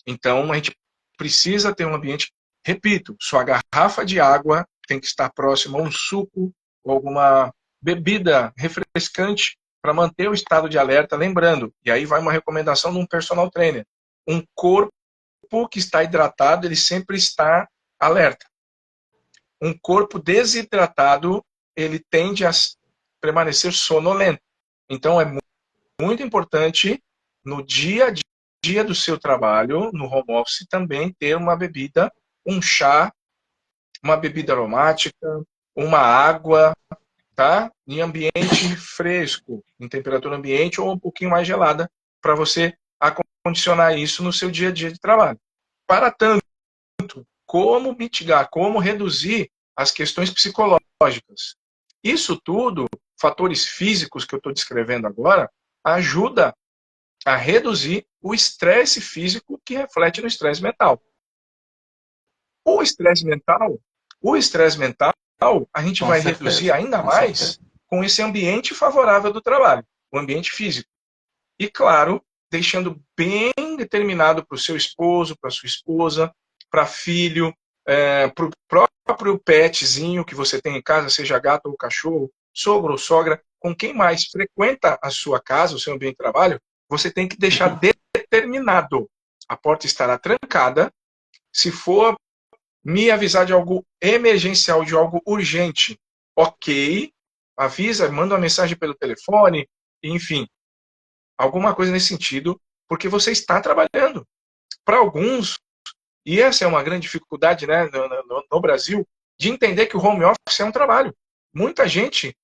[SPEAKER 1] Então, a gente precisa ter um ambiente, repito, sua garrafa de água tem que estar próxima a um suco ou alguma bebida refrescante para manter o estado de alerta. Lembrando, e aí vai uma recomendação de um personal trainer, um corpo que está hidratado, ele sempre está alerta. um corpo desidratado, ele tende a permanecer sonolento. Então, é muito importante, no dia a dia do seu trabalho, no home office, também ter uma bebida, um chá, uma bebida aromática, uma água, tá? Em ambiente fresco, em temperatura ambiente ou um pouquinho mais gelada, para você acondicionar isso no seu dia a dia de trabalho. Para tanto, como mitigar, como reduzir as questões psicológicas. Isso tudo, fatores físicos que eu estou descrevendo agora, ajuda a reduzir o estresse físico que reflete no estresse mental. O estresse mental, a gente vai reduzir ainda mais com esse ambiente favorável do trabalho, o ambiente físico. E, claro, deixando bem determinado para o seu esposo, para a sua esposa, para filho, para o próprio petzinho que você tem em casa, seja gato ou cachorro, sogro ou sogra, com quem mais frequenta a sua casa, o seu ambiente de trabalho, você tem que deixar determinado. A porta estará trancada. Se for me avisar de algo emergencial, de algo urgente, ok, avisa, manda uma mensagem pelo telefone, enfim, alguma coisa nesse sentido, porque você está trabalhando. Para alguns, e essa é uma grande dificuldade, né, no Brasil, de entender que o home office é um trabalho. Muita gente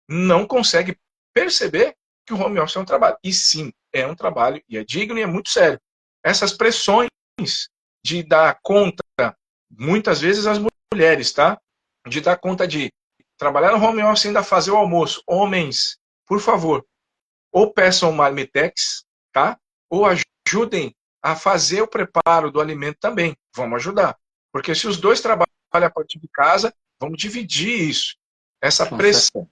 [SPEAKER 1] não consegue perceber que o home office é um trabalho. E sim, é um trabalho, e é digno e é muito sério. Essas pressões de dar conta, muitas vezes as mulheres, tá? De dar conta de trabalhar no home office e ainda fazer o almoço. Homens, por favor, ou peçam marmitex, tá? Ou ajudem a fazer o preparo do alimento também. Vamos ajudar. Porque se os dois trabalham a partir de casa, vamos dividir isso. Essa pressão,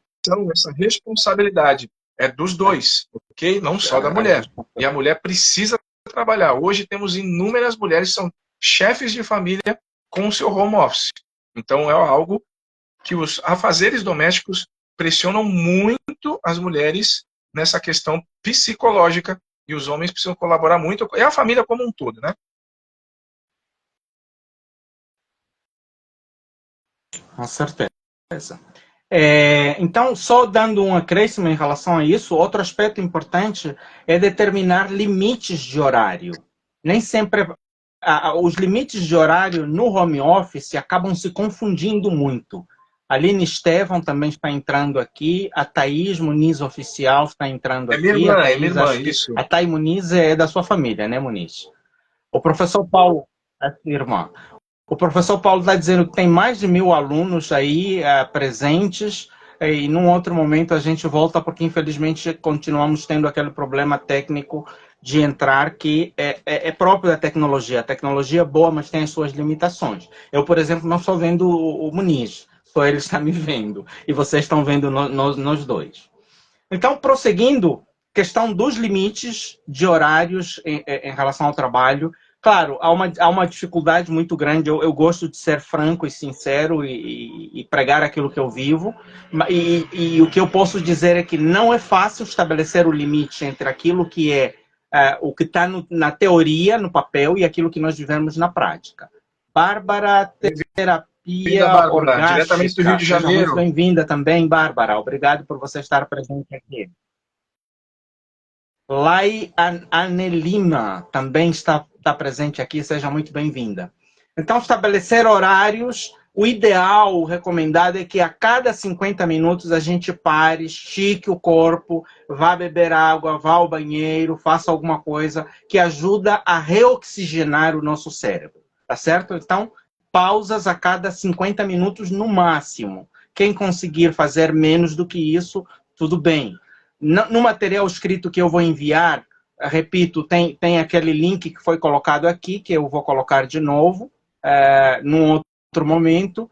[SPEAKER 1] essa responsabilidade é dos dois, ok? Não só da mulher. E a mulher precisa trabalhar. Hoje temos inúmeras mulheres que são chefes de família com o seu home office. Então é algo que os afazeres domésticos pressionam muito as mulheres nessa questão psicológica e os homens precisam colaborar muito. É a família como um todo, né?
[SPEAKER 3] Com certeza. Então, só dando um acréscimo em relação a isso, outro aspecto importante é determinar limites de horário. Nem sempre os limites de horário no home office acabam se confundindo muito. A Aline Estevão também está entrando aqui, a Thaís Muniz Oficial está entrando aqui.
[SPEAKER 1] É minha irmã, isso.
[SPEAKER 3] A Thaís Muniz é da sua família, né, Muniz? O professor Paulo, a sua irmã. O professor Paulo está dizendo que tem mais de 1000 alunos aí presentes, e num outro momento a gente volta, porque infelizmente continuamos tendo aquele problema técnico de entrar, que é próprio da tecnologia. A tecnologia é boa, mas tem as suas limitações. Eu, por exemplo, não estou vendo o Muniz, só ele está me vendo, e vocês estão vendo nós dois. Então, prosseguindo, questão dos limites de horários em relação ao trabalho. Claro, há uma dificuldade muito grande. Eu gosto de ser franco e sincero e pregar aquilo que eu vivo. E o que eu posso dizer é que não é fácil estabelecer o limite entre aquilo que é o que está na teoria, no papel, e aquilo que nós vivemos na prática. Bárbara, terapia orgástica.
[SPEAKER 1] Diretamente do Rio de Janeiro.
[SPEAKER 3] Seja muito bem-vinda também, Bárbara. Obrigado por você estar presente aqui. Lai Anelina também está presente aqui, seja muito bem-vinda. Então, estabelecer horários, o ideal, o recomendado é que a cada 50 minutos a gente pare, estique o corpo, vá beber água, vá ao banheiro, faça alguma coisa que ajuda a reoxigenar o nosso cérebro, tá certo? Então, pausas a cada 50 minutos no máximo. Quem conseguir fazer menos do que isso, tudo bem. No material escrito que eu vou enviar, repito, tem aquele link que foi colocado aqui, que eu vou colocar de novo, num outro momento.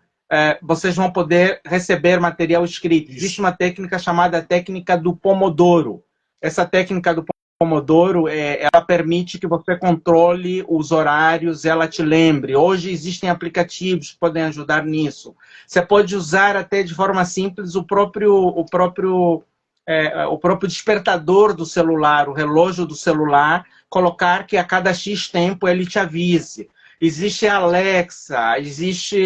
[SPEAKER 3] Vocês vão poder receber material escrito. Existe uma técnica chamada técnica do Pomodoro. Essa técnica do Pomodoro, ela permite que você controle os horários, ela te lembre. Hoje existem aplicativos que podem ajudar nisso. Você pode usar até de forma simples o próprio despertador do celular, o relógio do celular, colocar que a cada X tempo ele te avise. existe a Alexa, existe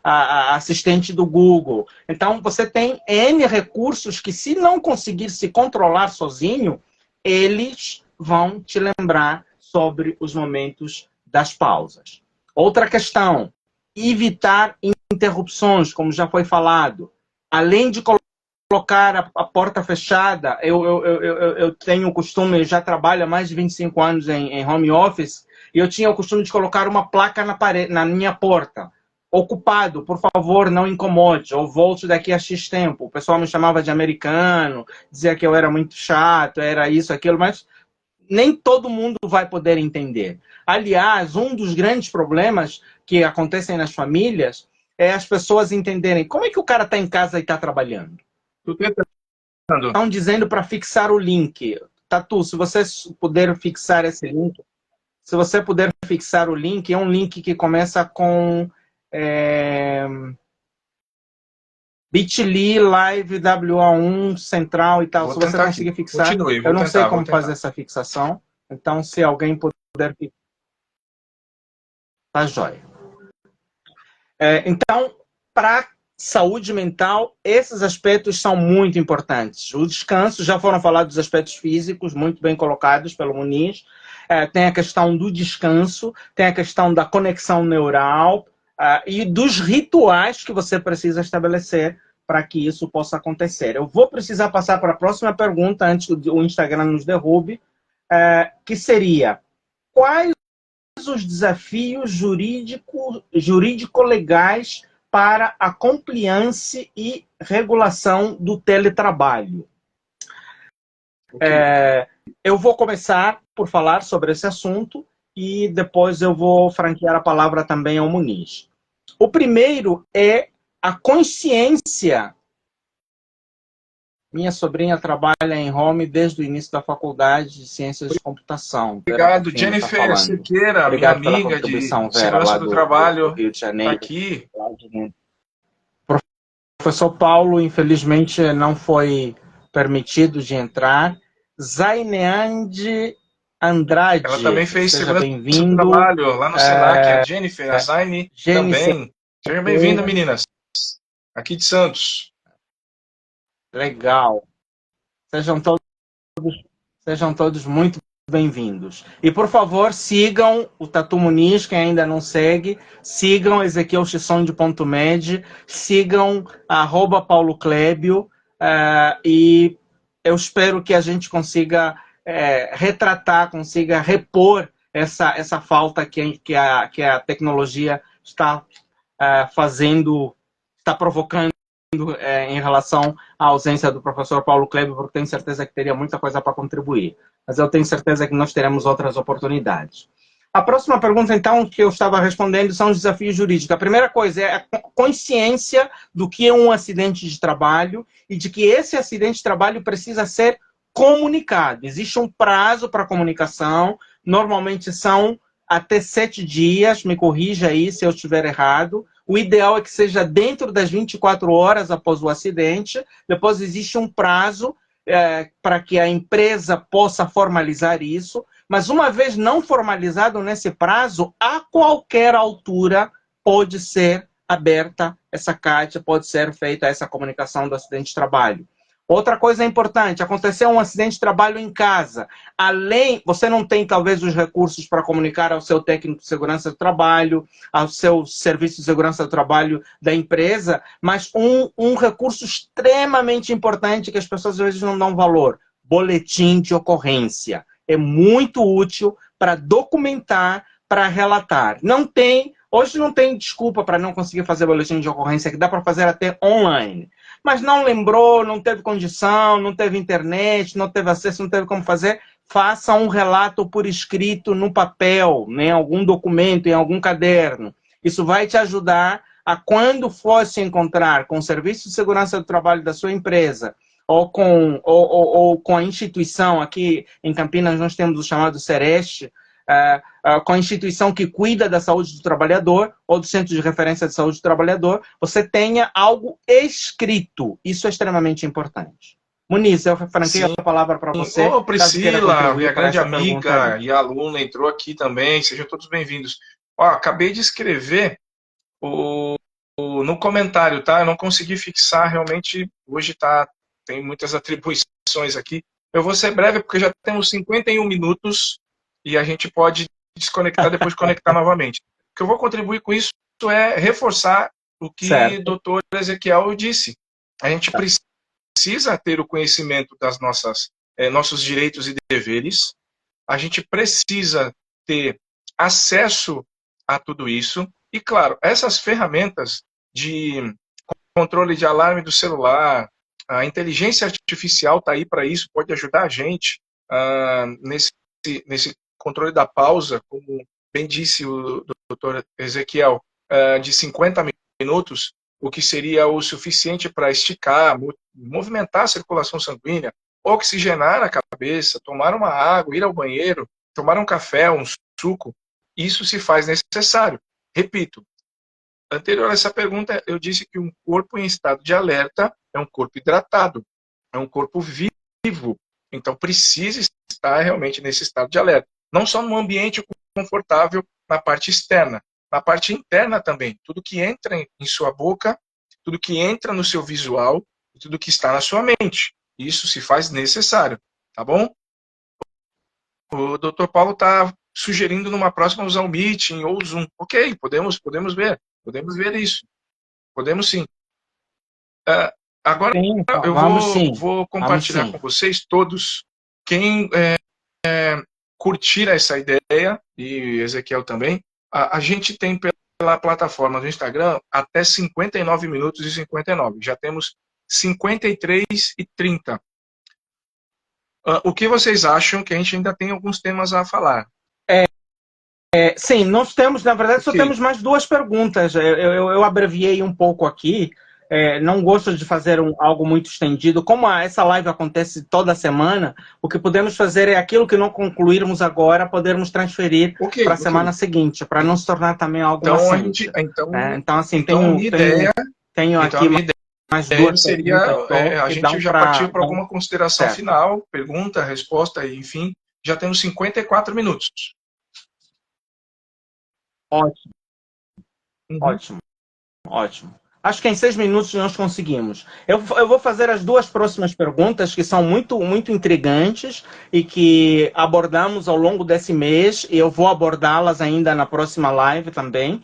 [SPEAKER 3] a assistente do Google. Então, você tem N recursos que, se não conseguir se controlar sozinho, eles vão te lembrar sobre os momentos das pausas. Outra questão, evitar interrupções, como já foi falado. Além de colocar a porta fechada, eu tenho o costume, eu já trabalho há mais de 25 anos em home office, e eu tinha o costume de colocar uma placa na parede, na minha porta. Ocupado, por favor, não incomode, ou volte daqui a X tempo. O pessoal me chamava de americano, dizia que eu era muito chato, era isso, aquilo, mas nem todo mundo vai poder entender. Aliás, um dos grandes problemas que acontecem nas famílias é as pessoas entenderem como é que o cara está em casa e está trabalhando. Estão dizendo para fixar o link. Tatu, se você puder fixar esse link, se você puder fixar o link, é um link que começa com bit.ly, live, WA1, central e tal. Se você conseguir fixar, eu não sei como fazer essa fixação. Então, se alguém puder fixar, tá jóia. Então, para saúde mental, esses aspectos são muito importantes. O descanso, já foram falados dos aspectos físicos, muito bem colocados pelo Muniz. Tem a questão do descanso, tem a questão da conexão neural e dos rituais que você precisa estabelecer para que isso possa acontecer. Eu vou precisar passar para a próxima pergunta antes que o Instagram nos derrube, que seria: quais os desafios jurídico-legais para a compliance e regulação do teletrabalho? Eu vou começar por falar sobre esse assunto e depois eu vou franquear a palavra também ao Muniz. O primeiro é a consciência. Minha sobrinha trabalha em home desde o início da faculdade de Ciências de Computação.
[SPEAKER 1] Obrigado, Jennifer Siqueira, minha amiga de Segurança do Trabalho,
[SPEAKER 3] do Rio de Janeiro.
[SPEAKER 1] Tá aqui.
[SPEAKER 3] O professor Paulo, infelizmente, não foi permitido de entrar. Zaineande Andrade.
[SPEAKER 1] Ela também fez Segurança
[SPEAKER 3] do
[SPEAKER 1] Trabalho lá no Senac. A Jennifer, a Zaine também. Seja bem-vinda, meninas. Aqui de Santos.
[SPEAKER 3] Legal. Sejam todos muito bem-vindos. E, por favor, sigam o Tatu Muniz, quem ainda não segue. Sigam Ezequiel Chisson de Ponto Med. Sigam @Paulo Clébio. E eu espero que a gente consiga retratar, consiga repor essa falta que a tecnologia está fazendo, está provocando em relação à ausência do professor Paulo Clébio, porque tenho certeza que teria muita coisa para contribuir. Mas eu tenho certeza que nós teremos outras oportunidades. A próxima pergunta, então, que eu estava respondendo são os desafios jurídicos. A primeira coisa é a consciência do que é um acidente de trabalho e de que esse acidente de trabalho precisa ser comunicado. Existe um prazo para comunicação, normalmente são até 7 dias, me corrija aí se eu estiver errado. O ideal é que seja dentro das 24 horas após o acidente. Depois existe um prazo para que a empresa possa formalizar isso. Mas uma vez não formalizado nesse prazo, a qualquer altura pode ser aberta essa caixa, pode ser feita essa comunicação do acidente de trabalho. Outra coisa importante, aconteceu um acidente de trabalho em casa. Você não tem talvez os recursos para comunicar ao seu técnico de segurança do trabalho, ao seu serviço de segurança do trabalho da empresa, mas um recurso extremamente importante que as pessoas às vezes não dão valor: boletim de ocorrência. É muito útil para documentar, para relatar. Hoje não tem desculpa para não conseguir fazer boletim de ocorrência, que dá para fazer até online. Mas não lembrou, não teve condição, não teve internet, não teve acesso, não teve como fazer, faça um relato por escrito no papel, em algum documento, em algum caderno. Isso vai te ajudar a, quando for se encontrar com o Serviço de Segurança do Trabalho da sua empresa, ou com a instituição, aqui em Campinas nós temos o chamado Sereste, com a instituição que cuida da saúde do trabalhador, ou do Centro de Referência de Saúde do Trabalhador, você tenha algo escrito. Isso é extremamente importante. Muniz, eu franquei
[SPEAKER 1] Sim.
[SPEAKER 3] a palavra para você.
[SPEAKER 1] Ô, Priscila, minha grande amiga
[SPEAKER 3] aí.
[SPEAKER 1] e aluna, entrou aqui também. Sejam todos bem-vindos. Ó, acabei de escrever no comentário, tá? Eu não consegui fixar, realmente, hoje tem muitas atribuições aqui. Eu vou ser breve, porque já temos 51 minutos e a gente pode desconectar depois conectar novamente. O que eu vou contribuir com isso é reforçar o que o doutor Ezequiel disse. A gente precisa ter o conhecimento das nossos direitos e deveres. A gente precisa ter acesso a tudo isso. E, claro, essas ferramentas de controle de alarme do celular, a inteligência artificial está aí para isso, pode ajudar a gente nesse controle da pausa, como bem disse o doutor Ezequiel, de 50 minutos, o que seria o suficiente para esticar, movimentar a circulação sanguínea, oxigenar a cabeça, tomar uma água, ir ao banheiro, tomar um café, um suco. Isso se faz necessário. Repito, anterior a essa pergunta, eu disse que um corpo em estado de alerta é um corpo hidratado, é um corpo vivo. Então, precisa estar realmente nesse estado de alerta. Não só num ambiente confortável na parte externa, na parte interna também. Tudo que entra em sua boca, tudo que entra no seu visual, tudo que está na sua mente. Isso se faz necessário, tá bom? O Dr. Paulo está sugerindo numa próxima usar o Meeting ou o Zoom. Ok, podemos ver isso. Podemos sim. Agora
[SPEAKER 3] sim,
[SPEAKER 1] eu vou compartilhar com vocês todos. Quem curtir essa ideia, e Ezequiel também, a gente tem pela plataforma do Instagram até 59 minutos e 59. Já temos 53 e 30. O que vocês acham que a gente ainda tem alguns temas a falar?
[SPEAKER 3] Sim, nós temos, na verdade, só temos mais duas perguntas. Eu abreviei um pouco aqui. Não gosto de fazer algo muito estendido. Como essa live acontece toda semana, o que podemos fazer é aquilo que não concluirmos agora, podermos transferir para a semana seguinte, para não se tornar também algo maçante. Tenho aqui mais duas
[SPEAKER 1] seria a gente já partir para alguma consideração final, pergunta, resposta, enfim. Já temos 54 minutos.
[SPEAKER 3] Ótimo. Ótimo. Acho que em 6 minutos nós conseguimos. Eu vou fazer as duas próximas perguntas, que são muito, muito intrigantes e que abordamos ao longo desse mês, e eu vou abordá-las ainda na próxima live também,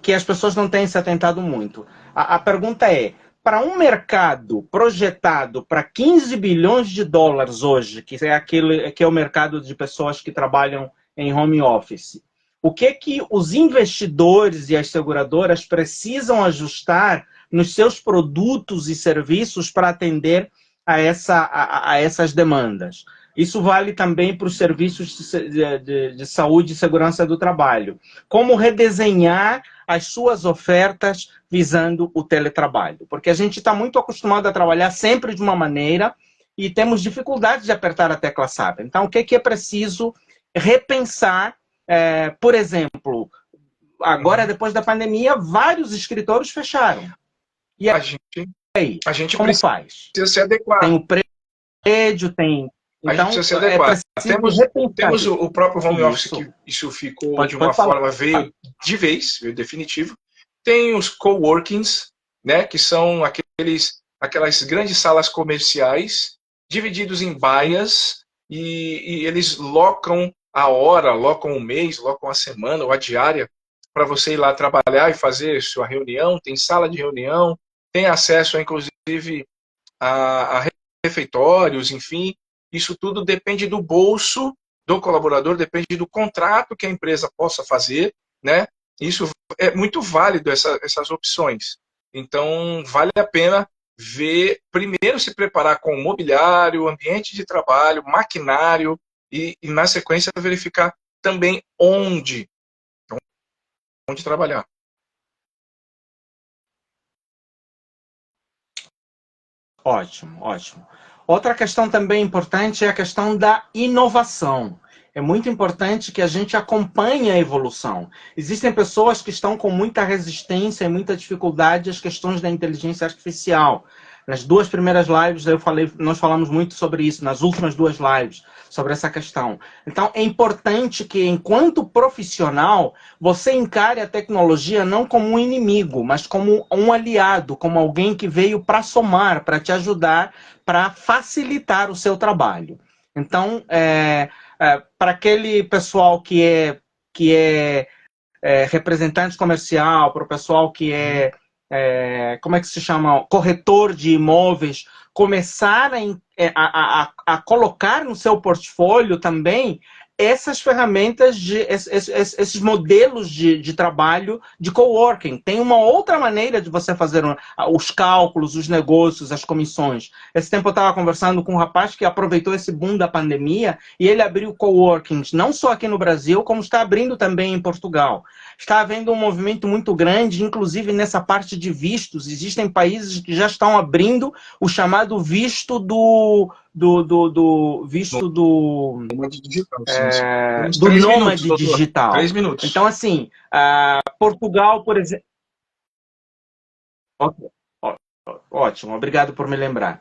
[SPEAKER 3] que as pessoas não têm se atentado muito. A pergunta é, para um mercado projetado para 15 bilhões de dólares hoje, que é o mercado de pessoas que trabalham em home office, o que os investidores e as seguradoras precisam ajustar nos seus produtos e serviços para atender a essas demandas? Isso vale também para os serviços de saúde e segurança do trabalho. Como redesenhar as suas ofertas visando o teletrabalho? Porque a gente está muito acostumado a trabalhar sempre de uma maneira e temos dificuldade de apertar a tecla SAP. Então, o que é preciso repensar? Por exemplo, agora, depois da pandemia, vários escritórios fecharam. E aí,
[SPEAKER 1] a gente
[SPEAKER 3] como faz?
[SPEAKER 1] Precisa se adequar.
[SPEAKER 3] Tem o prédio, tem... Então,
[SPEAKER 1] a gente precisa se adequar. Temos o próprio home office, que isso ficou de uma forma, veio de vez, veio definitivo. Tem os coworkings, né, que são aquelas grandes salas comerciais, divididos em baias, e eles locam a hora, locam um mês, locam a semana ou a diária para você ir lá trabalhar e fazer sua reunião. Tem sala de reunião, tem acesso, inclusive, a refeitórios, enfim. Isso tudo depende do bolso do colaborador, depende do contrato que a empresa possa fazer, né? Isso é muito válido, essas opções. Então, vale a pena ver, primeiro se preparar com mobiliário, ambiente de trabalho, maquinário, e na sequência verificar também onde trabalhar.
[SPEAKER 3] Ótimo. Outra questão também importante é a questão da inovação. É muito importante que a gente acompanhe a evolução. Existem pessoas que estão com muita resistência e muita dificuldade às questões da inteligência artificial. Nas 2 primeiras lives nós falamos muito sobre isso, nas últimas 2 lives, sobre essa questão. Então, é importante que, enquanto profissional, você encare a tecnologia não como um inimigo, mas como um aliado, como alguém que veio para somar, para te ajudar, para facilitar o seu trabalho. Então, para aquele pessoal que é representante comercial, para o pessoal que como é que se chama? Corretor de imóveis, começar a colocar no seu portfólio também essas ferramentas, esses modelos de trabalho de coworking. Tem uma outra maneira de você fazer os cálculos, os negócios, as comissões. Esse tempo eu estava conversando com um rapaz que aproveitou esse boom da pandemia e ele abriu coworkings, não só aqui no Brasil, como está abrindo também em Portugal. Está havendo um movimento muito grande, inclusive nessa parte de vistos. Existem países que já estão abrindo o chamado visto visto do
[SPEAKER 1] Nômade digital,
[SPEAKER 3] do nômade digital.
[SPEAKER 1] 3 minutos.
[SPEAKER 3] Então, assim, Portugal, por exemplo... Ótimo, obrigado por me lembrar.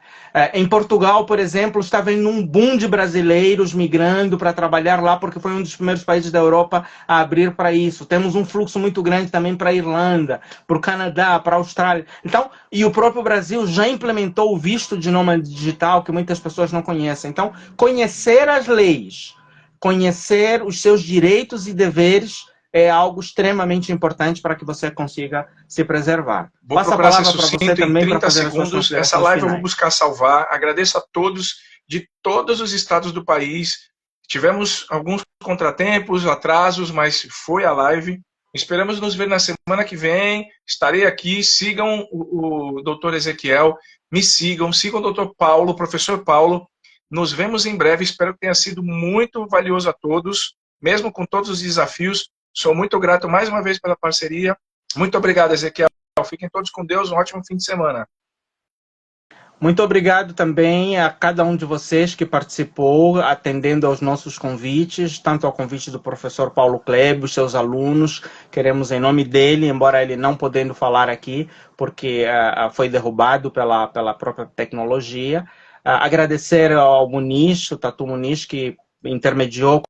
[SPEAKER 3] Em Portugal, por exemplo, está havendo um boom de brasileiros migrando para trabalhar lá, porque foi um dos primeiros países da Europa a abrir para isso. Temos um fluxo muito grande também para a Irlanda, para o Canadá, para a Austrália. Então, e o próprio Brasil já implementou o visto de nômade digital, que muitas pessoas não conhecem. Então, conhecer as leis, conhecer os seus direitos e deveres é algo extremamente importante para que você consiga se preservar.
[SPEAKER 1] Vou
[SPEAKER 3] Passa a
[SPEAKER 1] procurar
[SPEAKER 3] palavra
[SPEAKER 1] ser
[SPEAKER 3] para
[SPEAKER 1] sucinto
[SPEAKER 3] você também
[SPEAKER 1] em 30
[SPEAKER 3] para fazer as suas
[SPEAKER 1] segundos. Essa
[SPEAKER 3] considerações
[SPEAKER 1] live eu
[SPEAKER 3] finais.
[SPEAKER 1] vou buscar salvar. Agradeço a todos de todos os estados do país. Tivemos alguns contratempos, atrasos, mas foi a live. Esperamos nos ver na semana que vem. Estarei aqui. Sigam o Dr. Ezequiel. Me sigam o Dr. Paulo, o professor Paulo. Nos vemos em breve. Espero que tenha sido muito valioso a todos, mesmo com todos os desafios. Sou muito grato mais uma vez pela parceria. Muito obrigado, Ezequiel. Fiquem todos com Deus. Um ótimo fim de semana.
[SPEAKER 3] Muito obrigado também a cada um de vocês que participou, atendendo aos nossos convites, tanto ao convite do professor Paulo Kleb, os seus alunos. Queremos, em nome dele, embora ele não podendo falar aqui, porque foi derrubado pela própria tecnologia, agradecer ao Muniz, o Tatu Muniz, que intermediou